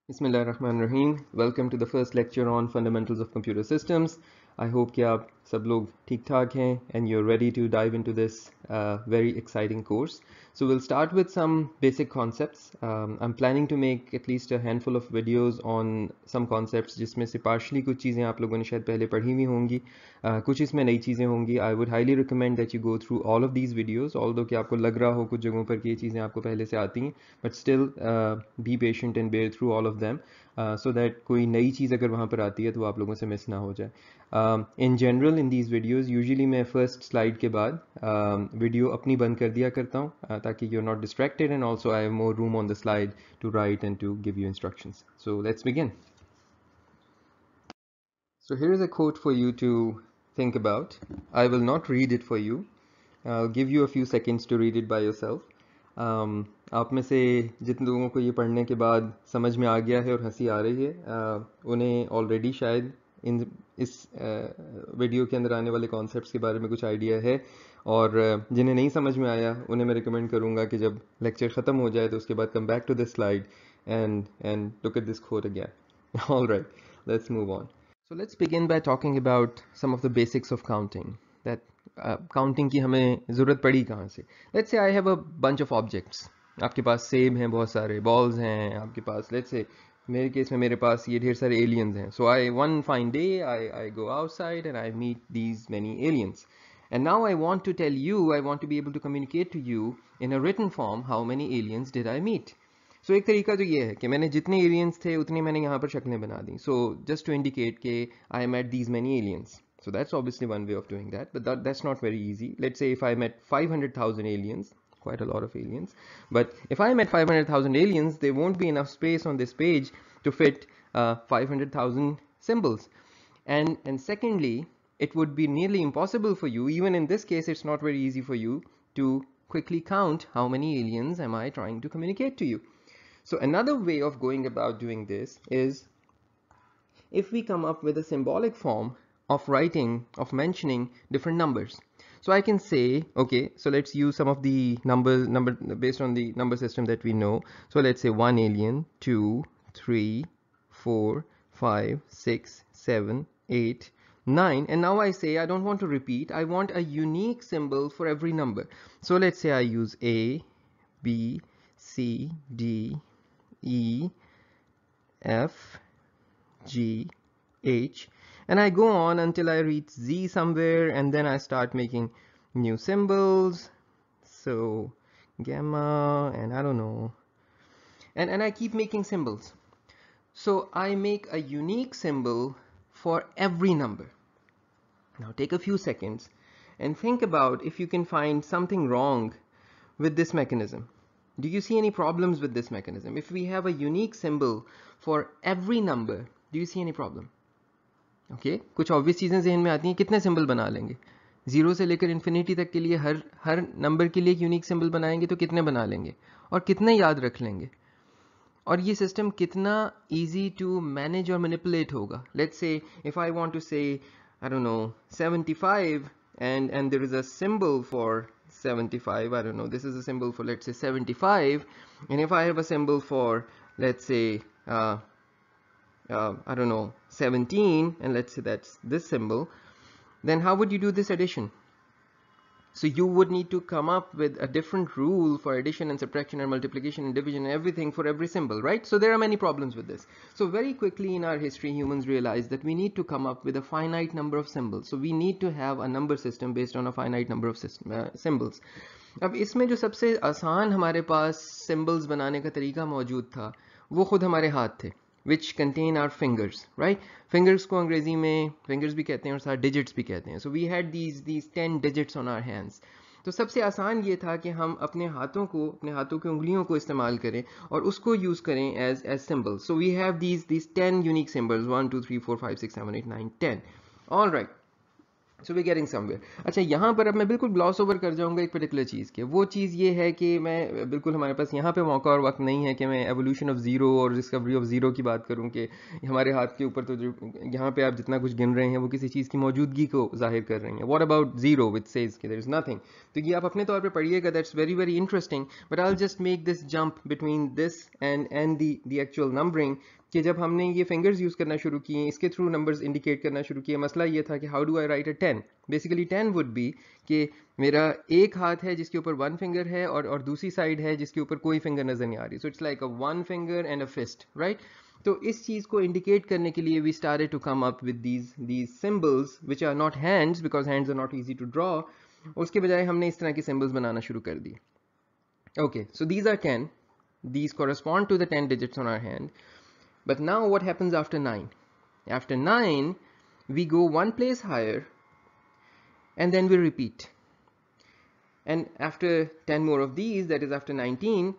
Bismillahirrahmanirrahim. Welcome to the first lecture on fundamentals of computer systems. I hope कि आप सब लोग ठीक ठाक हैं and you're ready to dive into this very exciting course. So we'll start with some basic concepts. I'm planning to make at least a handful of videos on some concepts जिसमें से partially कुछ चीज़ें आप लोगों ने शायद पहले पढ़ी हुई होंगी, कुछ इसमें नई चीज़ें होंगी. I would highly recommend that you go through all of these videos, although कि आपको लग रहा हो कुछ जगहों पर कि ये चीज़ें आपको पहले से आती हैं, but still be patient and bear through all of them. So that कोई नई चीज़ अगर वहाँ पर आती है तो आप लोगों से मिस ना हो जाए. In general in these videos usually मैं first slide के बाद वीडियो अपनी बंद कर दिया करता हूँ ताकि you're not distracted, and also I have more room on the slide to write and to give you instructions. So let's begin. So here is a quote for you to think about. I will not read it for you. I'll give you a few seconds to read it by yourself. आप में से जिन लोगों को ये पढ़ने के बाद समझ में आ गया है और हंसी आ रही है, उन्हें ऑलरेडी शायद इस वीडियो के अंदर आने वाले कॉन्सेप्ट्स के बारे में कुछ आइडिया है, और जिन्हें नहीं समझ में आया उन्हें मैं रिकमेंड करूँगा कि जब लेक्चर ख़त्म हो जाए तो उसके बाद come back to this slide and look at this quote again. All right, let's move on. So let's begin by talking about some of the basics of counting. That counting की हमें ज़रूरत पड़ी कहाँ से? Let's say I have a bunch of objects. आपके पास सेब हैं, बहुत सारे balls हैं, आपके पास let's say मेरे केस में मेरे पास ये ढेर सारे aliens हैं. So one fine day I go outside and I meet these many aliens. And now I want to tell you, I want to be able to communicate to you in a written form how many aliens did I meet. So एक तरीका तो ये है कि मैंने जितने aliens थे उतने मैंने यहाँ पर शक्लें बना दी. So just to indicate कि I met these many aliens. So that's obviously one way of doing that, but that's not very easy. Let's say if I met 500,000 aliens, quite a lot of aliens, but if I met 500,000 aliens, there won't be enough space on this page to fit 500,000 symbols. And secondly, it would be nearly impossible for you, even in this case it's not very easy for you to quickly count how many aliens am I trying to communicate to you. So another way of going about doing this is if we come up with a symbolic form of writing, of mentioning different numbers. So I can say, okay, so let's use some of the numbers based on the number system that we know. So let's say 1 alien, 2, 3, 4, 5, 6, 7, 8, 9. And now I say I don't want to repeat. I want a unique symbol for every number. So let's say I use A, B, C, D, E, F, G, H, and I go on until I reach Z somewhere, and then I start making new symbols. So gamma, and I don't know, and I keep making symbols. So I make a unique symbol for every number. Now take a few seconds and think about if you can find something wrong with this mechanism. Do you see any problems with this mechanism? If we have a unique symbol for every number, do you see any problem? Okay, कुछ obvious चीज़ें ज़हन में आती हैं. कितने symbol बना लेंगे? 0 से लेकर infinity तक के लिए हर number के लिए एक unique symbol बनाएंगे तो कितने बना लेंगे? और कितने याद रख लेंगे? और ये system कितना easy to manage or manipulate होगा? Let's say if I want to say, I don't know, 75, and there is a symbol for 75, I don't know, this is a symbol for, let's say, 75, and if I have a symbol for, let's say, I don't know, 17, and let's say that's this symbol, then how would you do this addition? So you would need to come up with a different rule for addition and subtraction and multiplication and division and everything for every symbol, right? So there are many problems with this. So very quickly in our history, humans realized that we need to come up with a finite number of symbols. So we need to have a number system based on a finite number of symbols. अब इसमें जो सबसे आसान हमारे पास symbols बनाने का तरीका मौजूद था, वो खुद हमारे हाथ थे, which contain our fingers, right? Fingers को अंग्रेजी में fingers भी कहते हैं और साथ digits भी कहते हैं. So we had these 10 digits on our hands. तो सबसे आसान ये था कि हम अपने हाथों की उंगलियों को इस्तेमाल करें और उसको यूज करें as symbols. So we have these 10 unique symbols, 1 2 3 4 5 6 7 8 9 10. All right. So we getting somewhere. अच्छा, यहाँ पर अब मैं बिल्कुल ग्लॉस ओवर कर जाऊँगा एक पर्टिकुलर चीज़ के। वो चीज़ ये है कि मैं बिल्कुल, हमारे पास यहाँ पे मौका और वक्त नहीं है कि मैं एवोल्यूशन ऑफ ज़ीरो और डिस्कवरी ऑफ ज़ीरो की बात करूँ कि हमारे हाथ के ऊपर तो जो यहाँ पे आप जितना कुछ गिन रहे हैं वो किसी चीज़ की मौजूदगी को जाहिर कर रही हैं। What about zero which says कि देयर इज़ नथिंग। तो ये आप अपने तौर पर पढ़िएगा, that's very very interesting, but I will just make this jump between this and the actual numbering कि जब हमने ये फिंगर्स यूज़ करना शुरू किए, इसके थ्रू नंबर्स इंडिकेट करना शुरू किए, मसला ये था कि how do I right a 10। Basically 10 would be कि मेरा एक हाथ है जिसके ऊपर वन फिंगर है और दूसरी साइड है जिसके ऊपर कोई फिंगर नज़र नहीं आ रही। So it's like a one finger and a fist, right. तो इस चीज़ को इंडिकेट करने के लिए we started to come up with these symbols which are not hands, because hands are not easy to draw. उसके बजाय हमने इस तरह के सिंबल्स बनाना शुरू कर दिए। Okay, so these are 10, these correspond to the 10 digits on our hand. But now what happens after 9? After 9, we go one place higher and then we repeat. And after 10 more of these, that is after 19,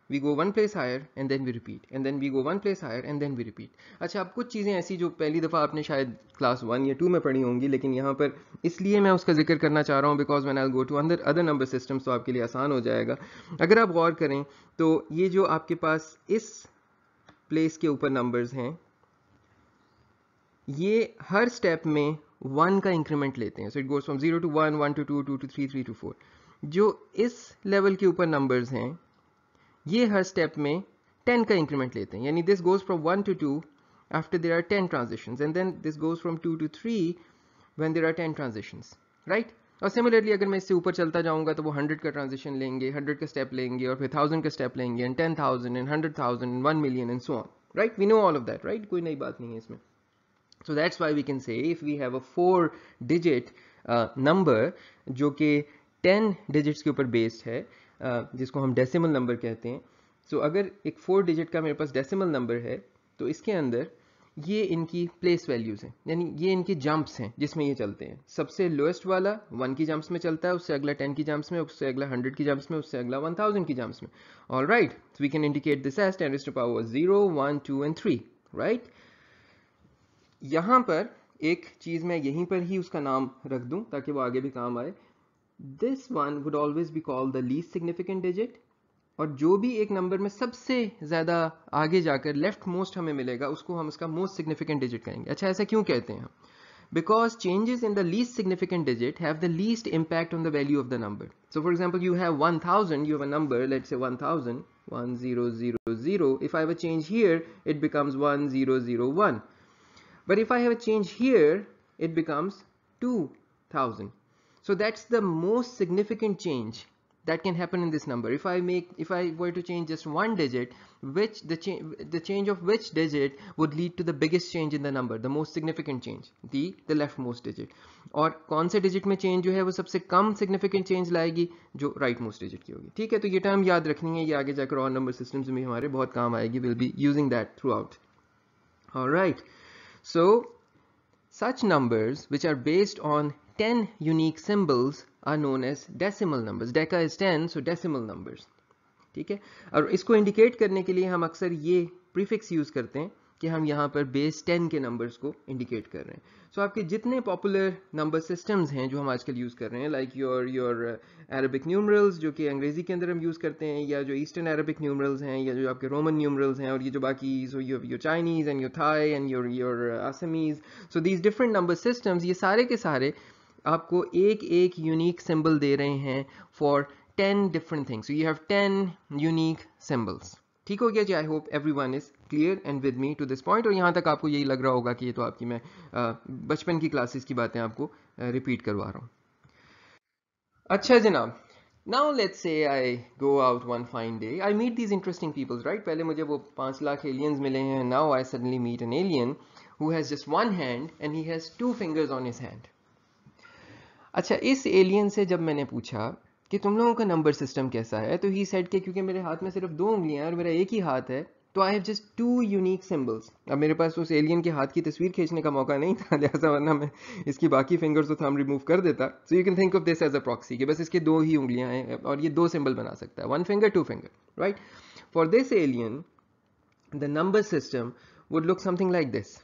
we go one place higher and then we repeat. And then we go one place higher and then we repeat. अच्छा, अब कुछ चीज़ें ऐसी जो पहली दफ़ा आपने शायद क्लास 1 या 2 में पढ़ी होंगी, लेकिन यहाँ पर इसलिए मैं उसका जिक्र करना चाह रहा हूँ because when I go to other number systems तो आपके लिए आसान हो जाएगा। अगर आप गौर करें तो ये जो आपके पास इस प्लेस के ऊपर नंबर्स हैं, ये हर स्टेप में 1 का इंक्रीमेंट लेते हैं। So it goes from 0 to 1, 1 to 2, 2 to 3, 3 to 4। जो इस लेवल के ऊपर नंबर्स हैं, ये हर स्टेप में 10 का इंक्रीमेंट लेते हैं। यानी this goes from 1 to 2 after there are 10 transitions, and then this goes from 2 to 3 when there are 10 transitions, right. और सिमिलरली अगर मैं इससे ऊपर चलता जाऊंगा तो वो 100 का ट्रांजिशन लेंगे, 100 का स्टेप लेंगे, और फिर 1000 का स्टेप लेंगे, and 10,000 and 100,000 and 1 million and so on, right. We know all of that, right. कोई नई बात नहीं है इसमें। So that's why we can say if we have a 4-digit number जो कि 10 digits के ऊपर based है, जिसको हम decimal number कहते हैं। So अगर एक 4 digit का मेरे पास decimal number है तो इसके अंदर ये इनकी place values हैं, यानी ये इनके jumps हैं जिसमें ये चलते हैं। सबसे lowest वाला 1 की jumps में चलता है, उससे अगला 10 की jumps में, उससे अगला 100 की jumps में, उससे अगला 1000 की jumps में। All right, so we can indicate this as 10 raised to power 0, 1, 2 and 3, right? यहाँ पर एक चीज़ मैं यहीं पर ही उसका नाम रख दूं ताकि वो आगे भी काम आए। This one would always be called the least significant digit, और जो भी एक नंबर में सबसे ज़्यादा आगे जाकर लेफ्ट मोस्ट हमें मिलेगा उसको हम उसका मोस्ट सिग्निफिकेंट डिजिट कहेंगे। अच्छा, ऐसा क्यों कहते हैं हम? Because changes in the least significant digit have the least impact on the value of the number. So for example, you have 1000, you have a number, let's say 1000, 1000. If I have a change here, it becomes 1001. But if I have a change here, it becomes 2000. So that's the most significant change that can happen in this number. If I were to change just one digit, which the change of which digit would lead to the biggest change in the number, the most significant change, the leftmost digit. और कौन से digit में change जो है वो सबसे कम significant change लाएगी, जो rightmost digit की होगी। ठीक है, तो ये term याद रखनी है, ये आगे जाकर और number systems में हमारे बहुत काम आएगी। We'll be using that throughout. All right. So such numbers which are based on 10 unique symbols are known as decimal numbers. Deca is 10, so decimal numbers. ठीक है, और इसको इंडिकेट करने के लिए हम अक्सर ये प्रीफिक्स यूज करते हैं कि हम यहाँ पर बेस 10 के नंबर्स को इंडिकेट कर रहे हैं। सो आपके जितने पॉपुलर नंबर सिस्टम्स हैं जो हम आजकल यूज़ कर रहे हैं, लाइक योर अरबिक न्यूमरल्स जो कि अंग्रेजी के अंदर हम यूज़ करते हैं, या जो ईस्टर्न अरबिक न्यूमरल्स हैं, या जो आपके रोमन न्यूमरल्स हैं, और ये जो बाकी so your Chinese and your Thai and your Assamese, so these different number systems, ये सारे के सारे आपको एक एक यूनिक सिंबल दे रहे हैं for 10 different things. So you have 10 unique symbols. ठीक हो गया जी? I hope everyone is clear and with me to this point. और यहाँ तक आपको यही लग रहा होगा कि ये तो आपकी मैं बचपन की क्लासेस की बातें आपको रिपीट करवा रहा हूँ। अच्छा जनाब, now let's say I go out one fine day, I meet these interesting peoples, right. पहले मुझे वो 5 लाख एलियंस मिले हैं, now I suddenly meet an alien who has just one hand and he has 2 fingers on his hand. अच्छा, इस alien से जब मैंने पूछा कि तुम लोगों का नंबर सिस्टम कैसा है, तो ही सेड कि क्योंकि मेरे हाथ में सिर्फ 2 उंगलियां हैं और मेरा एक ही हाथ है, तो I have just 2 unique symbols. अब मेरे पास उस एलियन के हाथ की तस्वीर खींचने का मौका नहीं था, लिहाजा वरना मैं इसकी बाकी फिंगर्स तो थंब रिमूव कर देता। So you can think of this as a proxy कि बस इसके 2 ही उंगलियां हैं और ये 2 सिंबल बना सकता है, 1 finger 2 finger, right. For this alien the number system would look something like this,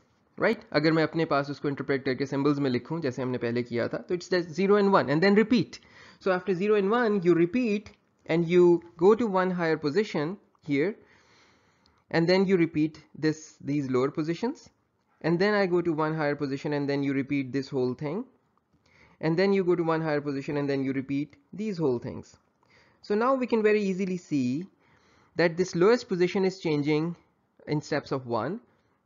right अगर मैं अपने पास उसको इंटरप्रेट करके सिंबल्स में लिखूं जैसे हमने पहले किया था तो it's 0 and 1 and then repeat. So after 0 and 1 you repeat and you go to one higher position here and then you repeat these lower positions, and then I go to one higher position and then you repeat this whole thing, and then you go to one higher position and then you repeat these whole things. So now we can very easily see that this lowest position is changing in steps of 1,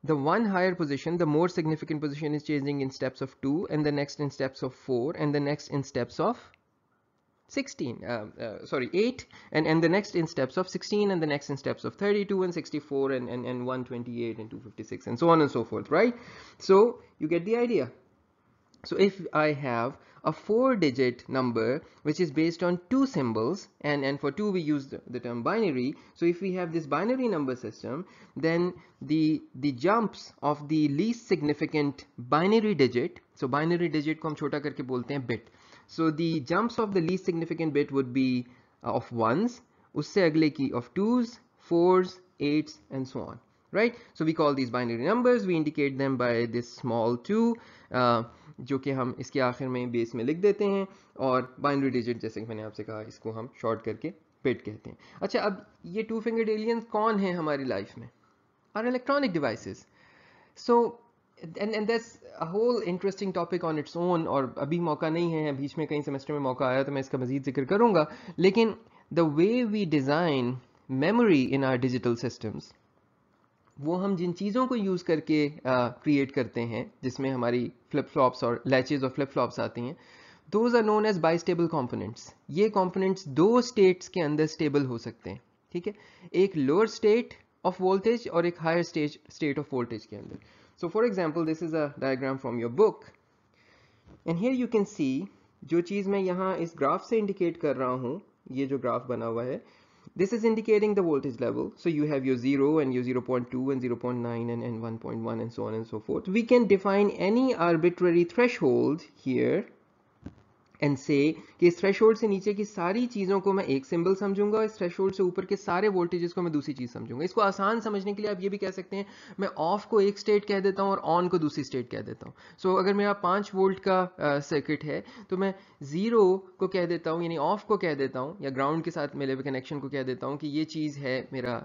the one higher position, the more significant position, is changing in steps of 2, and the next in steps of 4, and the next in steps of 8, and the next in steps of 16, and the next in steps of 32 and 64 and 128 and 256 and so on and so forth, right? So you get the idea. So if I have a 4-digit number which is based on 2 symbols, and for 2 we use the term binary, so if we have this binary number system, then the jumps of the least significant binary digit, so binary digit को हम छोटा करके बोलते हैं bit, so the jumps of the least significant bit would be of 1s, उससे अगले की of 2s, 4s, 8s and so on, right? So we call these binary numbers, we indicate them by this small 2 जो कि हम इसके आखिर में base में लिख देते हैं, और बाइनरी डिजिट जैसे कि मैंने आपसे कहा इसको हम शॉर्ट करके बिट कहते हैं. अच्छा, अब ये 2 फिंगर्ड एलियंस कौन है हमारी लाइफ में? Are electronic devices. So and that's a whole interesting topic on its own, और अभी मौका नहीं है, बीच में कई सेमेस्टर में मौका आया तो मैं इसका मजीद जिक्र करूंगा, लेकिन the way we design memory in our digital systems, वो हम जिन चीज़ों को यूज़ करके क्रिएट करते हैं जिसमें हमारी फ्लिप फ्लॉप्स और लैचेज और फ्लिप फ्लॉप्स आती हैं, those are known as bistable components. ये कंपोनेंट्स 2 स्टेट्स के अंदर स्टेबल हो सकते हैं, ठीक है, एक लोअर स्टेट ऑफ वोल्टेज और एक हायर स्टेट ऑफ वोल्टेज के अंदर. So for example this is a diagram from your book, and here you can see जो चीज़ मैं यहाँ इस ग्राफ से इंडिकेट कर रहा हूँ, ये जो ग्राफ बना हुआ है, this is indicating the voltage level. So you have your 0 and your 0.2 and 0.9 and 1.1 and so on and so forth. We can define any arbitrary threshold here and say कि इस थ्रेशोल्ड से नीचे की सारी चीज़ों को मैं एक सिंबल समझूंगा, इस थ्रेशोल्ड से ऊपर के सारे वोल्टेजेस को मैं दूसरी चीज़ समझूंगा. इसको आसान समझने के लिए आप ये भी कह सकते हैं, मैं ऑफ को एक स्टेट कह देता हूँ और ऑन को दूसरी स्टेट कह देता हूँ. सो अगर मेरा 5 वोल्ट का सर्किट है तो मैं 0 को कह देता हूँ, यानी ऑफ को कह देता हूँ, या ग्राउंड के साथ मिले हुए कनेक्शन को कह देता हूँ कि ये चीज़ है मेरा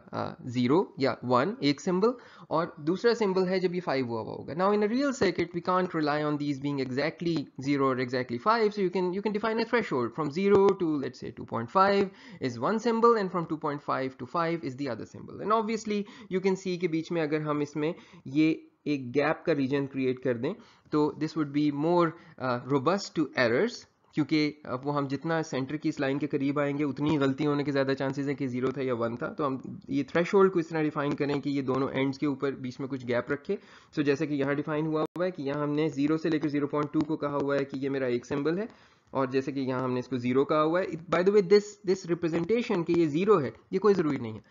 0 या 1 एक सिंबल, और दूसरा सिंबल है जब ये 5 हुआ होगा. Now in a real circuit we can't rely on these being exactly 0 और exactly 5, so you can define a threshold from 0 to let's say 2.5 is one symbol, and from 2.5 to 5 is the other symbol. And obviously you can see कि बीच में अगर हम इसमें ये एक gap का reason create कर दें तो this would be more robust to errors, क्योंकि वो हम जितना सेंटर की इस लाइन के करीब आएंगे उतनी गलती होने के ज़्यादा चांसेस है कि 0 था या 1 था. तो हम ये थ्रेशोल्ड को इस तरह डिफाइन करें कि ये दोनों एंड्स के ऊपर बीच में कुछ गैप रखे. सो जैसे कि यहाँ डिफाइन हुआ है कि यहाँ हमने 0 से लेकर 0.2 को कहा हुआ है कि ये मेरा एक सिंबल है, और जैसे कि यहाँ हमने इसको 0 कहा हुआ है. By the way this representation कि ये 0 है, ये कोई ज़रूरी नहीं है.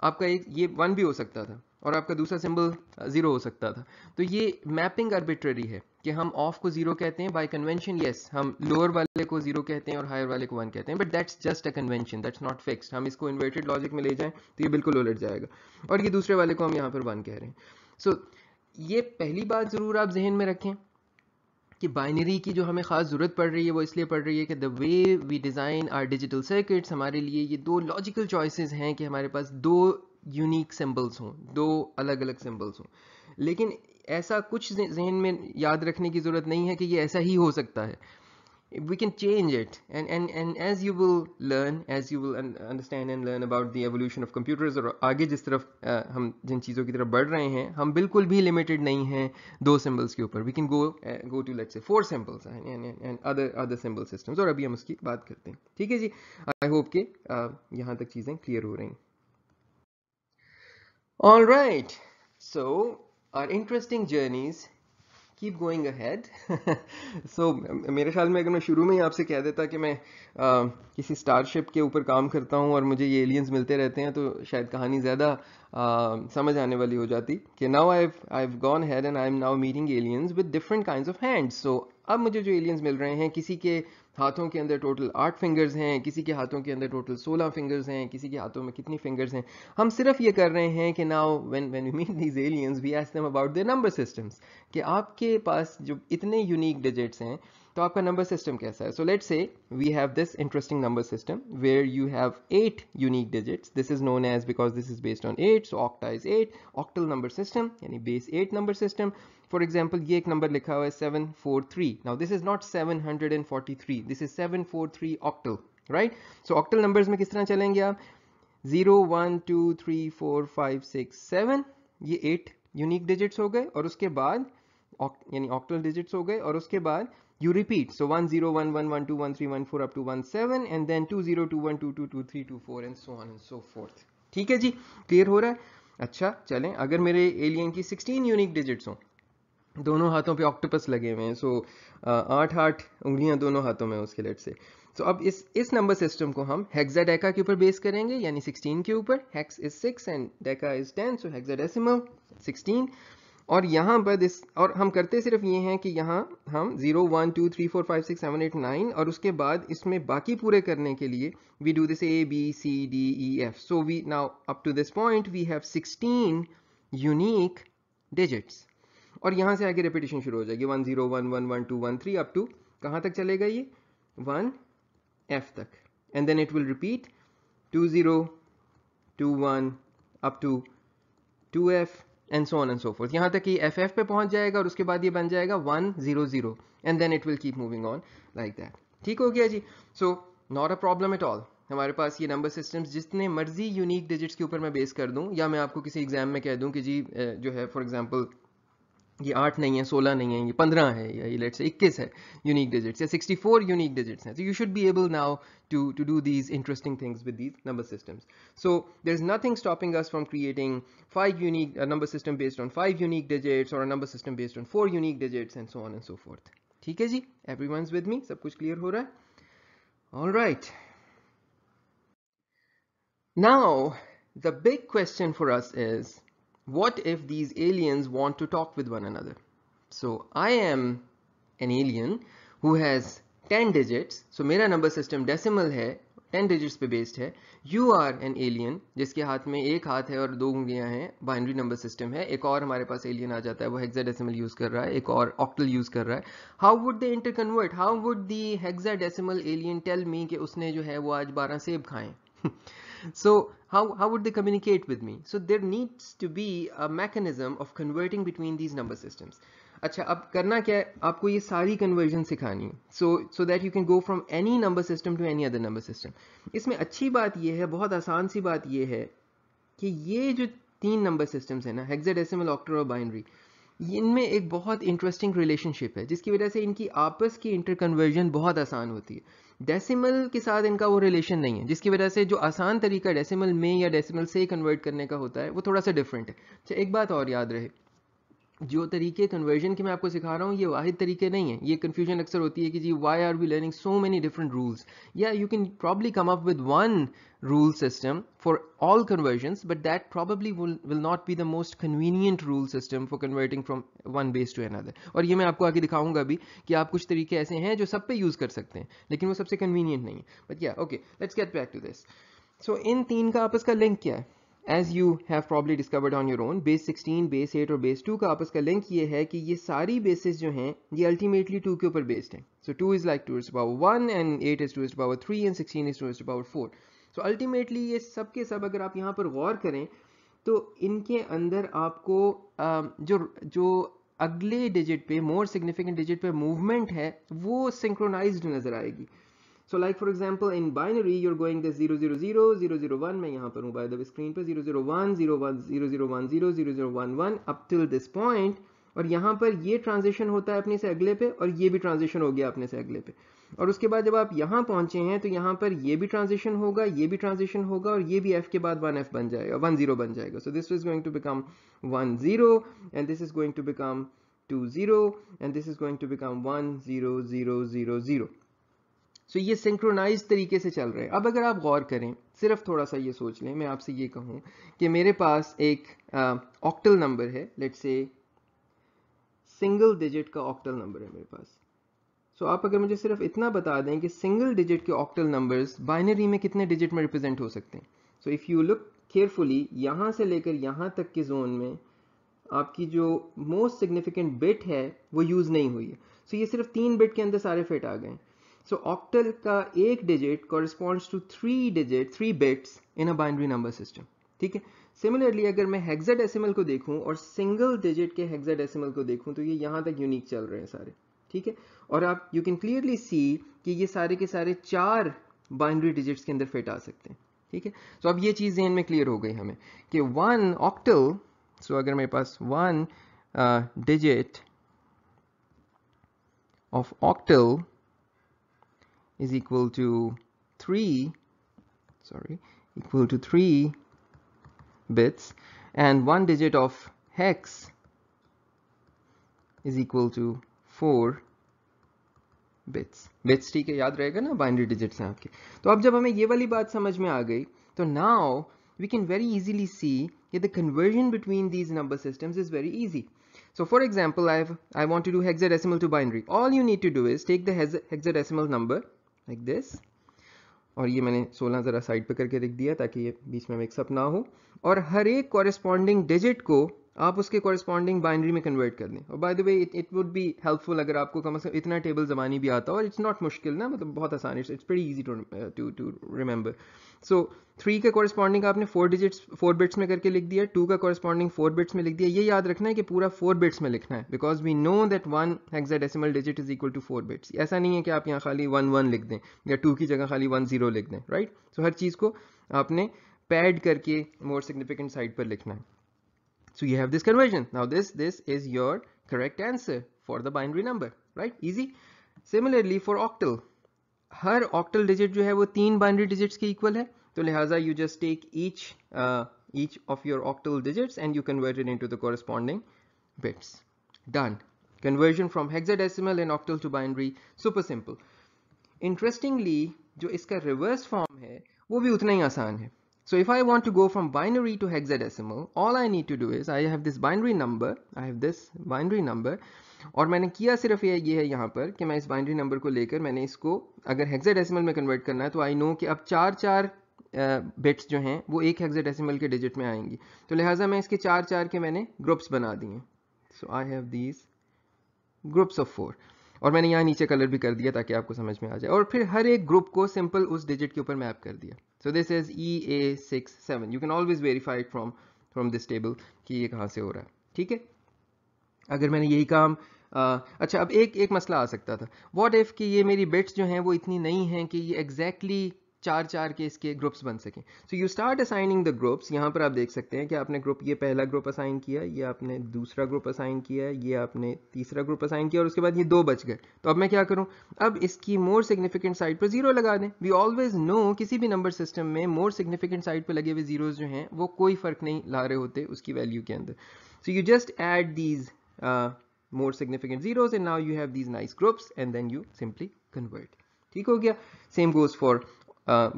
आपका एक ये 1 भी हो सकता था और आपका दूसरा सिंबल 0 हो सकता था. तो ये मैपिंग आर्बिट्ररी है कि हम ऑफ को 0 कहते हैं बाय कन्वेंशन. यस, हम लोअर वाले को 0 कहते हैं और हायर वाले को 1 कहते हैं, but that's just a convention, that's not fixed. हम इसको इन्वर्टेड लॉजिक में ले जाएं तो ये बिल्कुल उलट जाएगा, और ये दूसरे वाले को हम यहाँ पर 1 कह रहे हैं. सो ये पहली बात ज़रूर आप जहन में रखें कि बाइनरी की जो हमें ख़ास ज़रूरत पड़ रही है वो इसलिए पड़ रही है कि the way we design our digital circuits, हमारे लिए ये 2 लॉजिकल चॉइसेस हैं कि हमारे पास 2 यूनिक सिंबल्स हों, 2 अलग अलग सिंबल्स हों. लेकिन ऐसा कुछ जहन में याद रखने की ज़रूरत नहीं है कि ये ऐसा ही हो सकता है. We can change it, and as you will learn, as you will understand and learn about the evolution of computers, और आगे जिस तरफ हम जिन चीज़ों की तरफ बढ़ रहे हैं, हम बिल्कुल भी लिमिटेड नहीं हैं 2 सिंबल्स के ऊपर. we can go to let's say 4 symbols and other symbol systems, और अभी हम उसकी बात करते हैं. ठीक है जी, आई होप कि यहाँ तक चीज़ें क्लियर हो रही हैं. All right, so our interesting journeys keep going ahead. So मेरे ख्याल में अगर मैं शुरू में ही आपसे कह देता कि मैं किसी स्टारशिप के ऊपर काम करता हूँ और मुझे ये एलियंस मिलते रहते हैं तो शायद कहानी ज़्यादा समझ आने वाली हो जाती कि now I've gone ahead and I'm now meeting aliens with different kinds of hands. So अब मुझे जो aliens मिल रहे हैं, किसी के हाथों के अंदर टोटल 8 फिंगर्स हैं, किसी के हाथों के अंदर टोटल 16 फिंगर्स हैं, किसी के हाथों में कितनी फिंगर्स हैं. हम सिर्फ ये कर रहे हैं कि now when we meet these aliens we ask them about their number systems, कि आपके पास जो इतने यूनिक डिजिट्स हैं तो आपका नंबर सिस्टम कैसा है. So let's say we have this interesting number system where you have 8 unique digits. This is known as, because this is based on 8, so octa is 8, octal number system यानी base 8 number system. For example ये एक number लिखा हुआ है 743. Now this is not 743, this is 743 octal, right. So octal numbers में किस तरह चलेंगे आप? 0 1 2 3 4 5 6 7, ये 8 यूनिक डिजिट्स हो गए, और उसके बाद यानी ऑक्टल डिजिट्स हो गए, और उसके बाद you repeat. So 1 0 1 1 1 2 1 3 1 4 up to 1 7, and then 2 0 2 1 2 2 2 3 2 4 and so on and so forth. ठीक है जी, क्लियर हो रहा है. अच्छा चलें, अगर मेरे एलियन की 16 यूनिक डिजिट्स हों, दोनों हाथों पे ऑक्टोपस लगे हुए हैं, सो 8 उंगलियां दोनों हाथों में उसके लेट से. सो अब इस नंबर सिस्टम को हम हेक्साडेका के ऊपर बेस करेंगे, यानी 16 के ऊपर. Hex is 6 and Deka is 10, so hexadecimal 16. और यहाँ पर और हम करते सिर्फ ये हैं कि यहाँ हम 0 1 2 3 4 5 6 7 8 9, और उसके बाद इसमें बाकी पूरे करने के लिए we do this A B C D E F. So we now up to this point we have 16 unique digits, और यहाँ से आगे रिपीटेशन शुरू हो जाएगी 1 0 1 1 1 2 1 3 अप टू कहाँ तक चलेगा ये 1 F तक, and then it will repeat 2 0 2 1 up to 2F and so on and so forth. यहाँ तक कि FF पे पहुंच जाएगा, और उसके बाद ये बन जाएगा 1 0 0, and then it will keep moving on like that. ठीक हो गया जी. So not a problem at all. हमारे पास ये नंबर सिस्टम्स जितने मर्जी यूनिक डिजिट्स के ऊपर मैं बेस कर दूं, या मैं आपको किसी एग्जाम में कह दूं कि जी जो है फॉर एग्जांपल ये 8 नहीं है, 16 नहीं है, ये 15 है, या ये लेट्स से 21 है यूनिक डिजिट्स, या 64 यूनिक डिजिट्स हैं. So you should be able now to do these interesting things with these number systems. So there's nothing stopping us from creating a number system based on 5 unique digits, or a number system based on 4 unique digits, and so on and so forth. ठीक है जी, everyone's with me, सब कुछ clear हो रहा है? All right. Now the big question for us is, what if these aliens want to talk with one another? So I am an alien who has 10 digits. So मेरा number system decimal है, 10 digits पे based है. You are an alien जिसके हाथ में एक हाथ है और 2 उंगलियां हैं, binary number system है. एक और हमारे पास alien आ जाता है, वो hexadecimal यूज कर रहा है, एक और octal यूज कर रहा है. How would they interconvert? How would the hexadecimal alien tell me कि उसने जो है वो आज 12 सेब खाएं? So how would they communicate with me? So there needs to be a mechanism of converting between these number systems. अच्छा, अब करना क्या है, आपको ये सारी कन्वर्जन सिखानी है, so that you can go from any number system to any other number system. इसमें अच्छी बात ये है, बहुत आसान सी बात ये है कि ये जो 3 नंबर सिस्टम्स है ना, हेक्साडेसिमल, ऑक्टल और बाइनरी, इनमें एक बहुत इंटरेस्टिंग रिलेशनशिप है, जिसकी वजह से इनकी आपस की इंटरकन्वर्जन बहुत आसान होती है. डेसिमल के साथ इनका वो रिलेशन नहीं है, जिसकी वजह से जो आसान तरीका डेसिमल में या डेसिमल से कन्वर्ट करने का होता है वो थोड़ा सा डिफरेंट है. अच्छा, एक बात और याद रहे, जो तरीके कन्वर्जन के मैं आपको सिखा रहा हूँ ये वाहिद तरीके नहीं है. ये कन्फ्यूजन अक्सर होती है कि जी why are we learning so many different rules. या you can probably come up with one rule system for all conversions, but that probably will not be the most convenient rule system for converting from one base to another. और ये मैं आपको आगे दिखाऊंगा भी कि आप कुछ तरीके ऐसे हैं जो सब पे यूज कर सकते हैं, लेकिन वो सबसे convenient नहीं है. But yeah, okay, let's get back to this. So इन तीन का आपस का लिंक क्या है? As you have probably discovered on your own, base 16, base 8 और base 2 का आपस का लिंक ये है कि ये सारी bases जो हैं ये ultimately 2 के ऊपर based हैं. So 2 is like 2 to the power 1, and 8 is 2 to the power 3, and 16 is 2 to the power 4. So ultimately ये सब के सब अगर आप यहाँ पर गौर करें तो इनके अंदर आपको जो अगले डिजिट पे, मोर सिग्निफिकेंट डिजिट पे मूवमेंट है वो सिंक्रोनाइज्ड नजर आएगी. So like for example in binary you're going this 0 0 0 0 0 1, मैं यहाँ पर हूँ by the way screen पे 0 0 1 0 1 0 0 1 0 0 0 1 1 up till this point, और यहाँ पर ये ट्रांजिशन होता है अपने से अगले पे, और ये भी ट्रांजिशन हो गया अपने से अगले पे, और उसके बाद जब आप यहाँ पहुंचे हैं तो यहाँ पर ये भी ट्रांजिशन होगा, ये भी ट्रांजिशन होगा, और ये भी f के बाद 1f बन जाएगा, 1 0 बन जाएगा. So this is going to become 1 0, and this is going to become 2 0, and this is going to become 1 0 0 0 0. सो ये सिंक्रोनाइज तरीके से चल रहे हैं। अब अगर आप गौर करें, सिर्फ थोड़ा सा ये सोच लें, मैं आपसे ये कहूँ कि मेरे पास एक ऑक्टल नंबर है, लेट्स से सिंगल डिजिट का ऑक्टल नंबर है मेरे पास। सो आप अगर मुझे सिर्फ इतना बता दें कि सिंगल डिजिट के ऑक्टल नंबर्स बाइनरी में कितने डिजिट में रिप्रेजेंट हो सकते हैं। So if you look carefully, यहाँ से लेकर यहाँ तक के जोन में आपकी जो मोस्ट सिग्निफिकेंट बिट है वो यूज़ नहीं हुई है। सो ये सिर्फ 3 बिट के अंदर सारे फिट आ गए। सो ऑक्टल का एक digit corresponds to 3 bits in a binary number system, ठीक है। सिमिलरली अगर मैं हेक्साडेसिमल को देखूं और सिंगल डिजिट के हेक्साडेसिमल को देखूं तो ये यहाँ तक यूनिक चल रहे हैं सारे, ठीक है। और आप यू कैन क्लियरली सी कि ये सारे के सारे 4 बाइनरी डिजिट्स के अंदर फिट आ सकते हैं, ठीक है। तो अब ये चीज़ ज़हन में क्लियर हो गई हमें कि 1 ऑक्टल, सो अगर मेरे पास 1 digit of octal is equal to 3 bits, and 1 digit of hex is equal to 4 bits, ठीक है, याद रहेगा ना, बाइनरी डिजिट्स हैं आपके। तो अब जब हमें ये वाली बात समझ में आ गई तो now we can very easily see that the conversion between these number systems is very easy. So for example, I want to do hexadecimal to binary. All you need to do is take the hexadecimal number like this, और ये मैंने 16 ज़रा side पे करके रख दिया ताकि ये बीच में मिक्सअप ना हो, और हर एक कॉरेस्पॉन्डिंग डिजिट को आप उसके कॉरेस्पॉन्डिंग बाइनरी में कन्वर्ट कर दें। और by the way it would be helpful अगर आपको कम से कम इतना टेबल ज़बानी भी आता हो, और इट्स नॉट मुश्किल ना, मतलब बहुत आसान, it's very easy to remember. So 3 के कॉरेस्पॉन्डिंग आपने 4 बिट्स में करके लिख दिया, 2 का कॉरेस्पॉन्डिंग 4 बिट्स में लिख दिया। ये याद रखना है कि पूरा 4 बिट्स में लिखना है, because we know that 1 hexadecimal digit is equal to 4 bits. ऐसा नहीं है कि आप यहाँ खाली 1 लिख दें या 2 की जगह खाली 1 लिख दें, राइट। सो हर चीज़ को आपने पैड करके मोर सिग्निफिकेंट साइड पर लिखना है। So you have this conversion. Now this is your correct answer for the binary number, right? Easy. Similarly for octal, her octal digit जो है वो 3 binary digits के equal है, तो लिहाजा you just take each of your octal digits and you convert it into the corresponding bits. Done. Conversion from hexadecimal and octal to binary, super simple. Interestingly, जो इसका reverse form है वो भी उतना ही आसान है. So if I want to go from binary to hexadecimal, all I need to do is I have this binary number, और मैंने किया सिर्फ ये है यहाँ पर कि मैं इस बाइनरी नंबर को लेकर मैंने इसको अगर हेक्साडेसिमल में कन्वर्ट करना है तो आई नो कि अब 4 बिट्स जो हैं वो एक हेक्साडेसिमल के डिजिट में आएंगी, तो लिहाजा मैं इसके 4 के मैंने ग्रुप्स बना दिए। So I have these groups of 4, और मैंने यहाँ नीचे कलर भी कर दिया ताकि आपको समझ में आ जाए, और फिर हर एक ग्रुप को सिंपल उस डिजिट के ऊपर मैप कर दिया। So this is EA67। You can always verify from this table कि ये कहाँ से हो रहा है, ठीक है। अगर मैंने यही काम अच्छा, अब एक मसला आ सकता था, व्हाट इफ कि ये मेरी बिट्स जो हैं वो इतनी नहीं हैं कि ये एग्जैक्टली 4 के इसके ग्रुप्स बन सकें। So you start assigning the groups. यहाँ पर आप देख सकते हैं कि आपने ग्रुप, ये पहला ग्रुप असाइन किया, ये आपने दूसरा ग्रुप असाइन किया, ये आपने तीसरा ग्रुप असाइन किया, और उसके बाद ये 2 बच गए। तो अब मैं क्या करूँ, अब इसकी मोर सिग्निफिकेंट साइड पर 0 लगा दें। वी ऑलवेज नो किसी भी नंबर सिस्टम में मोर सिग्निफिकेंट साइड पर लगे हुए जीरोज जो हैं वो कोई फर्क नहीं ला रहे होते उसकी वैल्यू के अंदर। So you just add these more significant zeros and now you have these nice groups and then you simply convert. ठीक हो गया। Same goes for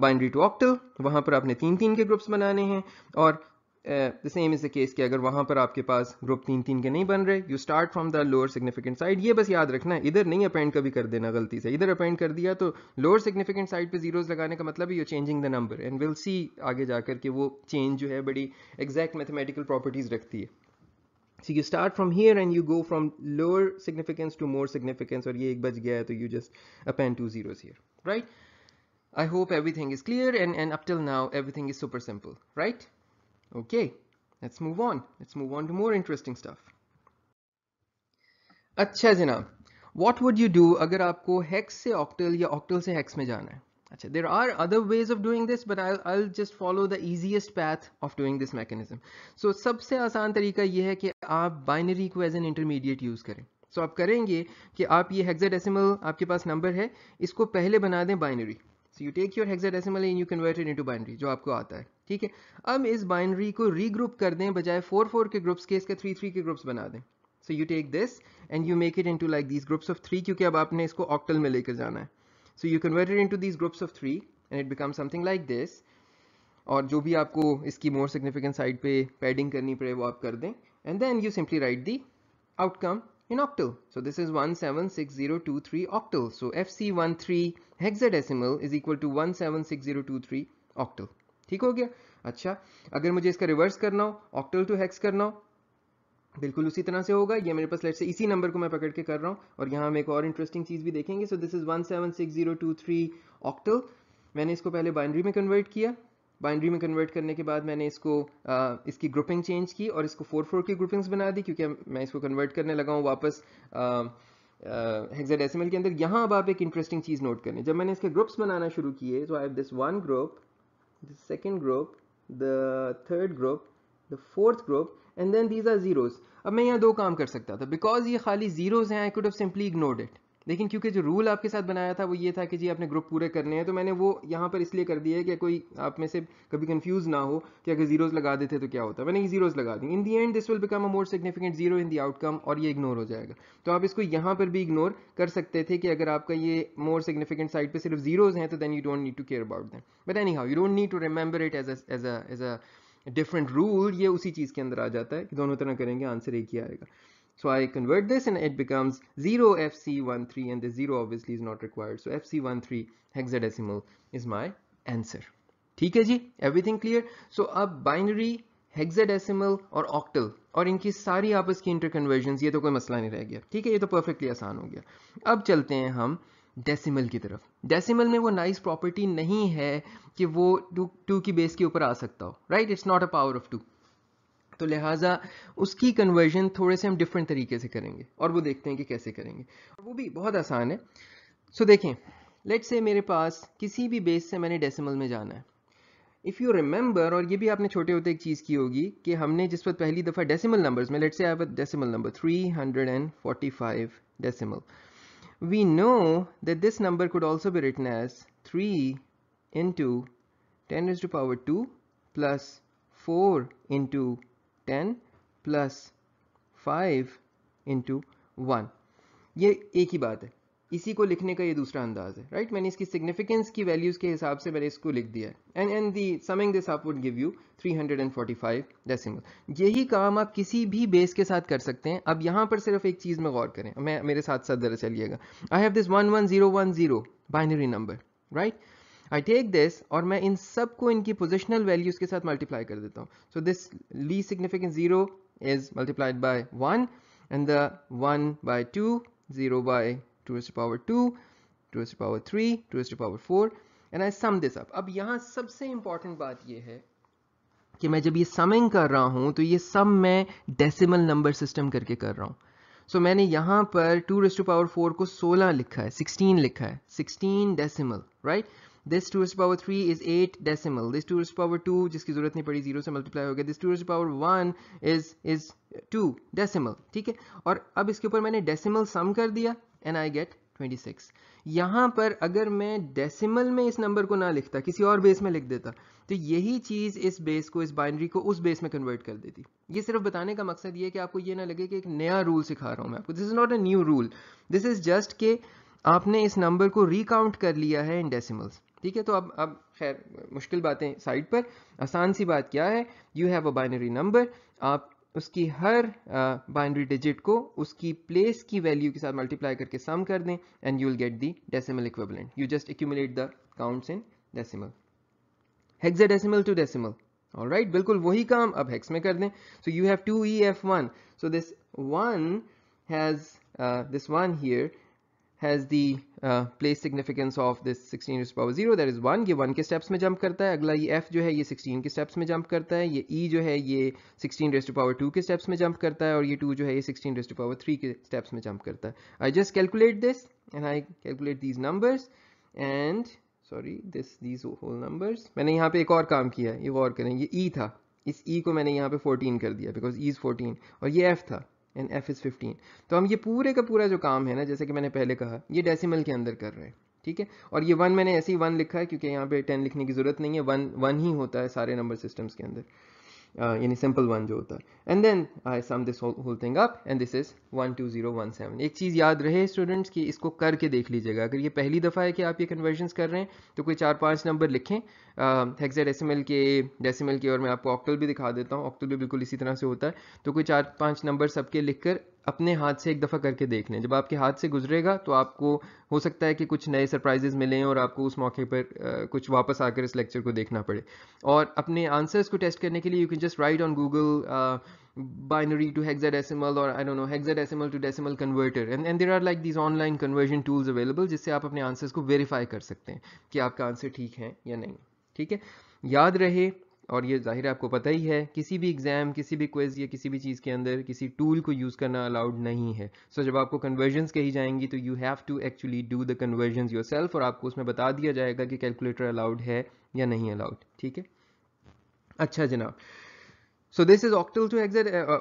binary to octal, वहाँ पर आपने 3 के ग्रुप्स बनाने हैं, और the same is the case कि अगर वहाँ पर आपके पास ग्रुप 3 के नहीं बन रहे, you start from the lower significant side। ये बस याद रखना है, इधर नहीं अपेंड कभी कर देना गलती से, इधर अपेंड कर दिया तो lower significant side पे zeros लगाने का मतलब है you're changing the number, and we'll see आगे जाकर कि वो change जो है बड़ी exact mathematical properties रखती है। So you start from here and you go from lower significance to more significance, और ये एक बच गया है तो you just append 2 zeros here, right? I hope everything is clear, and up till now everything is super simple, right? Okay, let's move on to more interesting stuff. अच्छा जनाब, what would you do अगर आपको hex से octal या octal से hex में जाना है? अच्छा, there are other ways of doing this, but I'll just follow the easiest path of doing this mechanism. So सबसे आसान तरीका ये है कि आप बाइनरी को एज एन इंटरमीडिएट यूज़ करें। सो आप करेंगे कि आप ये हेक्साडेसिमल आपके पास नंबर है, इसको पहले बना दें binary. So you take your hexadecimal and you convert it into binary, जो आपको आता है, ठीक है। अब इस बाइनरी को रीग्रुप कर दें, बजाय 4 के ग्रुप्स के इसके 3 के ग्रुप्स बना दें। So you take this and you make it into like these groups of 3, क्योंकि अब आपने इसको ऑक्टल में लेकर जाना है। So you convert it into these groups of 3 and it becomes something like this. और जो भी आपको इसकी more significant side पे padding करनी पड़े वो आप कर दें, and then you simply write the outcome in octal. So this is 176023 octal. So FC13 hexadecimal is equal to 176023 octal. ठीक हो गया? अच्छा, अगर मुझे इसका रिवर्स करना हो, ऑक्टल टू हेक्स करना हो, बिल्कुल उसी तरह से होगा. ये मेरे पास लेट्स से इसी नंबर को मैं पकड़ के कर रहा हूँ, और यहाँ हम एक और इंटरेस्टिंग चीज भी देखेंगे. So this is 176023 octal. मैंने इसको पहले बाइनरी में कन्वर्ट किया. बाइनरी में कन्वर्ट करने के बाद मैंने इसको इसकी ग्रुपिंग चेंज की और इसको 4 की ग्रुपिंग्स बना दी, क्योंकि मैं इसको कन्वर्ट करने लगा हूँ वापस हेक्साडेसिमल के अंदर. यहाँ अब आप एक इंटरेस्टिंग चीज नोट करनी. जब मैंने इसके ग्रुप्स बनाना शुरू किए, so I have this one group, the second group, the third group, the fourth group, and then these are zeros. अब मैं यहाँ 2 काम कर सकता था. Because ये खाली zeros हैं, I could have simply ignored it. लेकिन क्योंकि जो रूल आपके साथ बनाया था वो ये था कि जी आपने ग्रुप पूरे करने हैं, तो मैंने वो यहाँ पर इसलिए कर दिया है कि कोई आप में से कभी कंफ्यूज ना हो कि अगर जीरोस लगा देते तो क्या होता है. मैंने ये जीरोस लगा दी. In the and this will become a more significant zero in the outcome, और ये इग्नोर हो जाएगा. तो आप इसको यहाँ पर भी इग्नोर कर सकते थे कि अगर आपका ये मोर सिग्निफिकेंट साइड पे सिर्फ जीरोस हैं तो then you don't need to care about them. But anyhow, you don't need to remember it as a different rule. ये उसी चीज के अंदर आ जाता है कि दोनों तरह करेंगे, आंसर एक ही आएगा. So I convert this and it becomes 0FC13, and the 0 obviously is not required. So FC13 hexadecimal is my answer. ठीक है जी, everything clear? So अब binary, hexadecimal और octal और इनकी सारी आपस की interconversions, ये तो कोई मसला नहीं रह गया. ठीक है, ये तो perfectly आसान हो गया. अब चलते हैं हम डेसिमल की तरफ. डेसिमल में वो नाइस प्रॉपर्टी नहीं है कि वो 2 की बेस के ऊपर आ सकता हो, right? It's not a power of 2. तो लिहाजा उसकी कन्वर्जन थोड़े से हम डिफरेंट तरीके से करेंगे, और वो देखते हैं कि कैसे करेंगे. वो भी बहुत आसान है. सो देखें, लेट्स से मेरे पास किसी भी बेस से मैंने डेसिमल में जाना है. इफ़ यू रिमेंबर, और ये भी आपने छोटे होते एक चीज़ की होगी कि हमने जिस वक्त पहली दफ़ा डेसिमल नंबर्स में, let's say I have a decimal number 345 decimal, we know that this number could also be written as 3 into 10 raised to power 2 plus 4 into 10 plus 5 into 1. ये एक ही बात है. इसी को लिखने का ये दूसरा अंदाज है, राइट? मैंने इसकी सिग्निफिकेंस की वैल्यूज के हिसाब से मैंने इसको लिख दिया है. And the summing this up would give you 345 decimal. यही काम आप किसी भी बेस के साथ कर सकते हैं. अब यहाँ पर सिर्फ एक चीज में गौर करें, मैं मेरे साथ साथ जरा चलिएगा. आई have this 11010 binary number, right? I take this और मैं इन सब को इनकी पोजिशनल वैल्यूज के साथ मल्टीप्लाई कर देता हूँ. So this least significant 0 is multiplied by 1, and the 1 by 2, 0 by 2 raised to power 2, 2 raised to power 3, 2 raised to power 4, and I sum this up. अब यहाँ सबसे इंपॉर्टेंट बात ये है कि मैं जब ये समिंग कर रहा हूँ तो ये सम मैं डेसिमल नंबर सिस्टम करके कर रहा हूँ. सो मैंने यहाँ पर 2 raised to power 4 को 16 लिखा है, 16 लिखा है, 16 decimal, right? This 2 raised to power 3 is 8 decimal. This 2 raised to power 2 जिसकी जरूरत नहीं पड़ी, 0 से मल्टीप्लाई हो गया. This 2 raised to power 1 is 2 decimal. ठीक है, और अब इसके ऊपर मैंने डेसिमल सम कर दिया and I get 26. यहाँ पर अगर मैं डेसिमल में इस नंबर को ना लिखता, किसी और बेस में लिख देता, तो यही चीज इस बेस को, इस बाइनरी को उस बेस में कन्वर्ट कर देती. ये सिर्फ बताने का मकसद ये है कि आपको ये ना लगे कि एक नया रूल सिखा रहा हूं मैं आपको. This is not a new rule. This is just के आपने इस नंबर को रिकाउंट कर लिया है इन डेसिमल्स. ठीक है, तो अब खैर मुश्किल बातें साइड पर. आसान सी बात क्या है, you have a binary number, आप उसकी हर बाइनरी डिजिट को उसकी प्लेस की वैल्यू के साथ मल्टीप्लाई करके सम कर दें and you will get the decimal equivalent. You just accumulate the counts in decimal. Hexadecimal to decimal, alright, बिल्कुल वही काम अब हेक्स में कर दें. So you have 2EF1. So this 1 has this one here has the place significance of this 16 raised to power 0, that is 1. ये 1 के steps में jump करता है. अगला ये f जो है ये 16 के steps में jump करता है. ये e जो है ये 16 raised to power 2 के steps में jump करता है, और ये 2 जो है ये 16 raised to power 3 के steps में jump करता है. I just calculate this and I calculate these numbers and sorry these whole numbers. मैंने यहाँ पे एक और काम किया है, ये गौर करें, ये e था, इस e को मैंने यहाँ पे 14 कर दिया because e is 14, और ये f था and f is 15. तो हम ये पूरे का पूरा जो काम है ना, जैसे कि मैंने पहले कहा, ये डेसिमल के अंदर कर रहे हैं. ठीक है, और ये 1 मैंने ऐसे ही 1 लिखा है क्योंकि यहाँ पे 10 लिखने की जरूरत नहीं है. 1 1 ही होता है सारे नंबर सिस्टम्स के अंदर. यानी सिंपल वन जो होता है, and then I sum this whole thing up and this is 12017। एक चीज़ याद रहे स्टूडेंट्स कि इसको करके देख लीजिएगा, अगर ये पहली दफ़ा है कि आप ये कन्वर्जन्स कर रहे हैं तो कोई 4-5 नंबर लिखें हेक्साडेसिमल के, डेसिमल के, और मैं आपको ऑक्टल भी दिखा देता हूँ, ऑक्टल भी बिल्कुल इसी तरह से होता है। तो कोई 4-5 नंबर सबके लिखकर अपने हाथ से एक दफ़ा करके देख लें। जब आपके हाथ से गुजरेगा तो आपको हो सकता है कि कुछ नए सरप्राइजेस मिलें और आपको उस मौके पर कुछ वापस आकर इस लेक्चर को देखना पड़े। और अपने आंसर्स को टेस्ट करने के लिए you can just right on Google binary to hexadecimal, or I don't know, hexadecimal to decimal converter, and there are like these online conversion tools available जिससे आप अपने आंसर्स को वेरीफाई कर सकते हैं कि आपका आंसर ठीक है या नहीं। ठीक है, याद रहे, और ये जाहिर है आपको पता ही है, किसी भी एग्जाम, किसी भी क्विज या किसी भी चीज़ के अंदर किसी टूल को यूज़ करना अलाउड नहीं है। सो जब आपको कन्वर्जन्स कही जाएंगी तो you have to actually do the conversions yourself, और आपको उसमें बता दिया जाएगा कि कैलकुलेटर अलाउड है या नहीं अलाउड। ठीक है, अच्छा जनाब, so this is octal to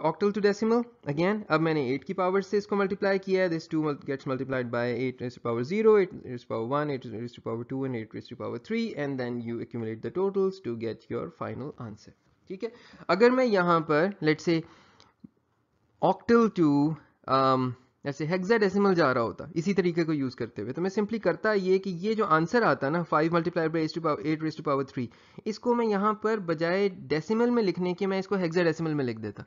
octal to decimal again। अब मैंने 8 की पावर से इसको मल्टीप्लाई किया है, this 2 gets multiplied by 8 raised to power 0, 8 raised to power 1, 8 raised to power 2 and 8 raised to power 3, and then you accumulate the totals to get your final answer। ठीक है, अगर मैं यहाँ पर let's say octal to ऐसे hexadecimal जा रहा होता इसी तरीके को यूज करते हुए, तो मैं सिंपली करता ये कि ये जो आंसर आता ना 5 multiplied by 8 raise to power 3, इसको मैं यहाँ पर बजाय डेसिमल में लिखने के मैं इसको हेक्साडेसिमल में लिख देता,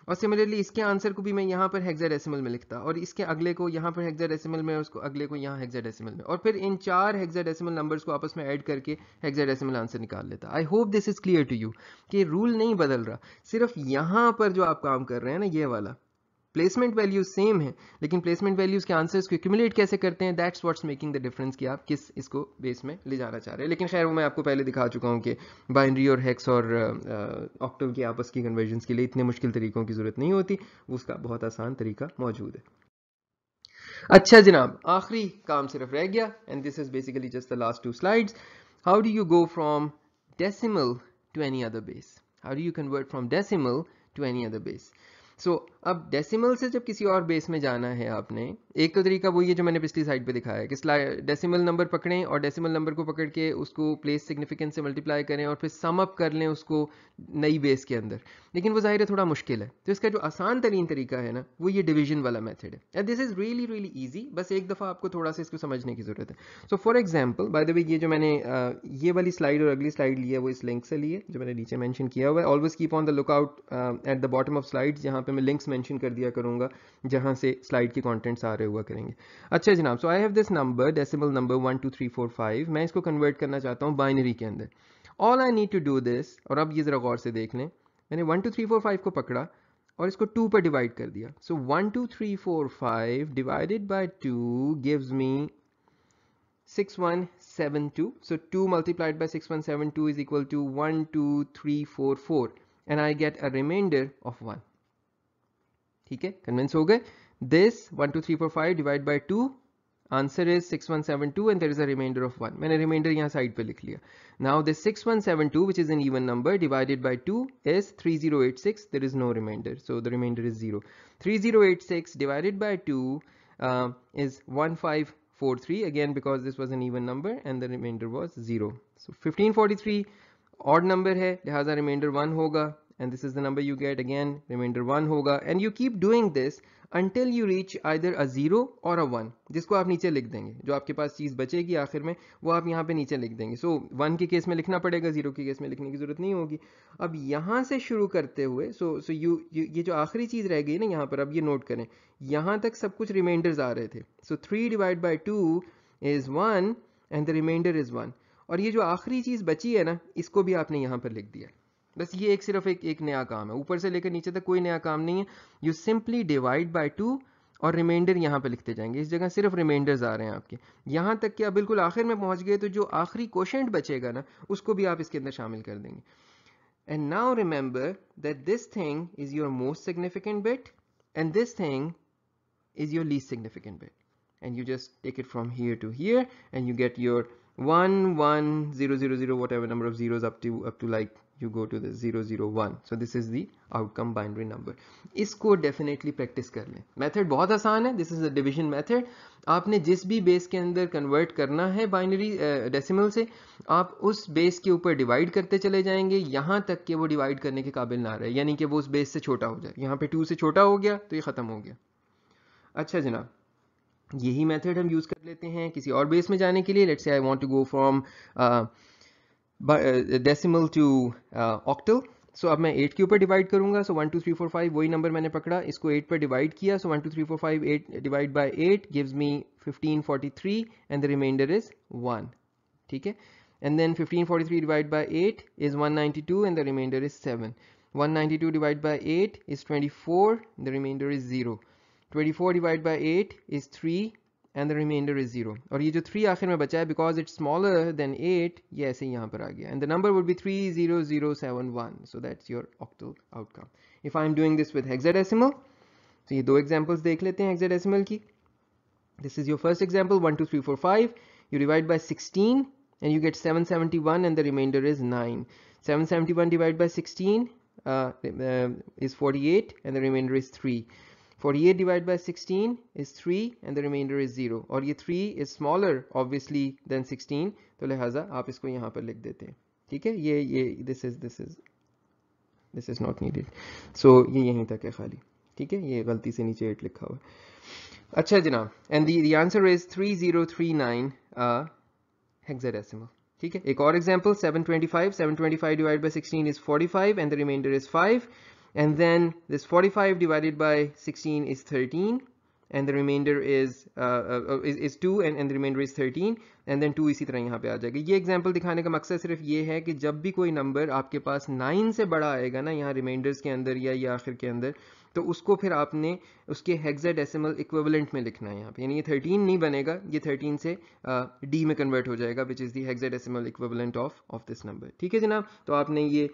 और सिमिलरली इसके आंसर को भी मैं यहाँ पर हेक्साडेसिमल में लिखता, और इसके अगले को यहाँ पर हेक्साडेसिमल में, उसको अगले को यहाँ हेक्साडेसिमल में, और फिर इन 4 हेक्साडेसिमल नंबर्स को आपस में ऐड करके हेक्साडेसिमल आंसर निकाल लेता। I hope this is clear to you कि रूल नहीं बदल रहा, सिर्फ यहाँ पर जो आप काम कर रहे हैं ना, ये वाला प्लेसमेंट वैल्यूज सेम है, लेकिन प्लेसमेंट वैल्यूज के आंसर्स को एक्यूमुलेट कैसे करते हैं, that's what's making the difference कि आप किस इसको बेस में ले जाना चाह रहे हैं। लेकिन खैर वो मैं आपको पहले दिखा चुका हूँ कि बाइनरी और हेक्स और ऑक्टल की आपस की कन्वर्जन्स के लिए इतने मुश्किल तरीकों की जरूरत नहीं होती, उसका बहुत आसान तरीका मौजूद है। अच्छा जनाब, आखिरी काम सिर्फ रह गया, and this is basically just the last 2 slides. How do you go from decimal to any other base, how do you convert from decimal to any other base. So अब डेसिमल से जब किसी और बेस में जाना है आपने, एक तो तरीका वही है जो मैंने पिछली साइड पे दिखाया है कि डेसिमल नंबर पकड़ें और डेसिमल नंबर को पकड़ के उसको प्लेस सिग्निफिकेंस से मल्टीप्लाई करें और फिर सम अप कर लें उसको नई बेस के अंदर, लेकिन वो जाहिर है थोड़ा मुश्किल है। तो इसका जो आसान तरीन तरीका है ना, वो ये डिवीजन वाला मेथड है, and this is really really easy, बस एक दफ़ा आपको थोड़ा सा इसको समझने की जरूरत है। So for example, by the way, ये जो मैंने ये वाली स्लाइड और अगली स्लाइड ली है वो इस लिंक से ली है जो मैंने नीचे मेंशन किया हुआ है। Always keep on the lookout at the bottom of slides, जहाँ पे मैं लिंक्स मेंशन कर दिया करूंगा जहां से स्लाइड के कंटेंट्स आ रहे हुआ करेंगे। अच्छा जनाब, so I have this number, decimal number 1 2 3 4 5, मैं इसको कन्वर्ट करना चाहता हूँ बाइनरी के अंदर। All I need to do this, और अब ये जरा गौर से देख लें, मैंने 1 2 3 4 5 को पकड़ा और इसको 2 पर डिवाइड कर दिया। सो 1 2 3 4 5 divided by 2 gives me 6172. So 2 multiplied by 6172 is equal to 12344, and I get a remainder of 1. ठीक है, कन्विंस हो गए। This 12345 divided by 2, answer is 6172 and there is a remainder of 1. मैंने remainder यहाँ साइड पे लिख लिया। Now this 6172, which is an even number, divided by 2 is 3086. There is no remainder, so the remainder is 0. 3086 divided by 2 is 1543, again because this was an even number and the remainder was 0. So 1543 odd number है, लिहाजा remainder 1 होगा, and this is the number you get, again remainder 1 होगा, and you keep doing this until you reach either a 0 or a 1, जिसको आप नीचे लिख देंगे। जो आपके पास चीज़ बचेगी आखिर में वो आप यहाँ पे नीचे लिख देंगे। सो 1 के केस में लिखना पड़ेगा, 0 के केस में लिखने की जरूरत नहीं होगी। अब यहाँ से शुरू करते हुए सो ये जो आखिरी चीज़ रह गई ना यहाँ पर, अब ये नोट करें, यहाँ तक सब कुछ रिमाइंडर्स आ रहे थे। So 3 divide by 2 is 1 and the remainder is 1, और ये जो आखिरी चीज़ बची है ना, इसको भी आपने यहाँ पर लिख दिया। बस ये सिर्फ एक नया काम है, ऊपर से लेकर नीचे तक कोई नया काम नहीं है। यू सिंपली डिवाइड बाय 2 और रिमाइंडर यहाँ पे लिखते जाएंगे। इस जगह सिर्फ रिमाइंडर्स आ रहे हैं आपके, यहाँ तक कि आप बिल्कुल आखिर में पहुंच गए तो जो आखिरी क्वोशिएंट बचेगा ना, उसको भी आप इसके अंदर शामिल कर देंगे। And now remember that this thing is your most significant bit and this thing is your least significant bit, and you just take it from here to here and you get your 1 1 0 0 0 whatever number of zeros up to like you go to the 001. So this is the outcome binary number. इसको definitely practice कर लें. Method बहुत आसान है. This is the division method. आपने जिस भी base के अंदर कन्वर्ट करना है बाइनरी डेसिमल से, आप उस बेस के ऊपर डिवाइड करते चले जाएंगे यहाँ तक कि वो डिवाइड करने के काबिल ना रहे, यानी कि वो उस बेस से छोटा हो जाए. यहाँ पे 2 से छोटा हो गया तो ये ख़त्म हो गया. अच्छा जनाब, यही मेथड हम यूज़ कर लेते हैं किसी और बेस में जाने के लिए. Let's say I want to go from decimal to octal. So अब मैं 8 के ऊपर डिवाइड करूंगा. सो 1 2 3 4 5 वही नंबर मैंने पकड़ा, इसको 8 पर डिवाइड किया. So 1 2 3 4 5 8 divide by 8 gives me 1543 and the remainder is 1. ठीक है. And then 1543 divide by 8 is 192 and the remainder is 7. 192 divide by 8 is 24, the remainder is 0. 24 divided by 8 is 3 and the remainder is 0. और ये जो 3 आखिर में बचा है, because it's smaller than 8, ये ऐसे यहाँ पर आ गया. And the number would be 30071. So that's your octal outcome. If I'm doing this with hexadecimal, so ये दो examples देख लेते हैं hexadecimal की. This is your first example, 1 2 3 4 5. You divide by 16 and you get 771 and the remainder is 9. 771 divided by 16 is 48 and the remainder is 3. 48 divided by 16 is 3 and the remainder is 0. और ये 3 is smaller obviously than 16, तो लिहाजा आप इसको यहाँ पर लिख देते हैं. ठीक है. ये this is not needed. So ये यहीं तक है खाली. ठीक है. ये गलती से नीचे 8 लिखा हुआ है. अच्छा जनाब, and the answer is 3039 hexadecimal. ठीक है. एक और example, 725 divided by 16 is 45 and the remainder is 5. And then this 45 divided by 16 is 13 and the remainder is 2 and the remainder is 13 and then 2 इसी तरह यहाँ पे आ जाएगा. ये एग्जांपल दिखाने का मकसद सिर्फ ये है कि जब भी कोई नंबर आपके पास 9 से बड़ा आएगा ना यहाँ रिमाइंडर्स के अंदर या ये आखिर के अंदर, तो उसको फिर आपने उसके हेक्साडेसिमल इक्विवेलेंट में लिखना है यहाँ पे. यानी ये 13 नहीं बनेगा, ये 13 से डी में कन्वर्ट हो जाएगा, which is the hexadecimal equivalent of this number. ठीक है जनाब. तो आपने ये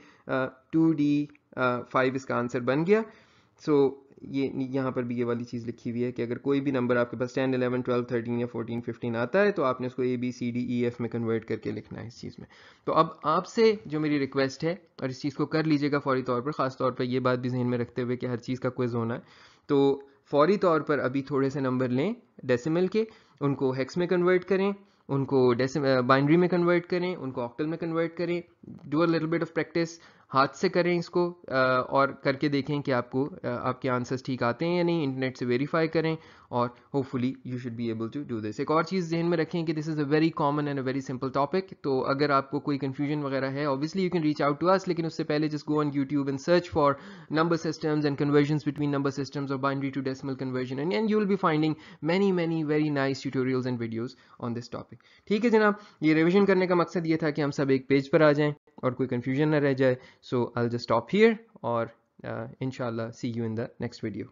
2D5 इसका आंसर बन गया. सो ये यहाँ पर भी ये वाली चीज़ लिखी हुई है कि अगर कोई भी नंबर आपके पास 10 11 12 13 या 14 15 आता है तो आपने उसको ABCDEF में कन्वर्ट करके लिखना है इस चीज़ में. तो अब आपसे जो मेरी रिक्वेस्ट है, और इस चीज़ को कर लीजिएगा फौरी तौर पर, ख़ास तौर पर ये बात भी जहन में रखते हुए कि हर चीज़ का क्विज होना है, तो फौरी तौर पर अभी थोड़े से नंबर लें डेसिमल के, उनको हेक्स में कन्वर्ट करें, उनको बाइनरी में कन्वर्ट करें, उनको ऑक्टल में कन्वर्ट करें. Do a little bit of practice, हाथ से करें इसको और करके देखें कि आपको आपके आंसर्स ठीक आते हैं या नहीं. इंटरनेट से वेरीफाई करें और hopefully you should be able to do this. एक और चीज़ जहन में रखें कि this is a very common and a very simple topic. तो अगर आपको कोई कन्फ्यूजन वगैरह है, obviously you can reach out to us, लेकिन उससे पहले just go on YouTube and search for number systems and conversions between number systems और binary to decimal conversion, and you will be finding many very nice tutorials and videos on this topic. ठीक है जनाब. ये revision करने का मकसद ये था कि हम सब एक पेज पर आ जाएं और कोई confusion ना रह जाए. So I'll just stop here और inshallah see you in the next video.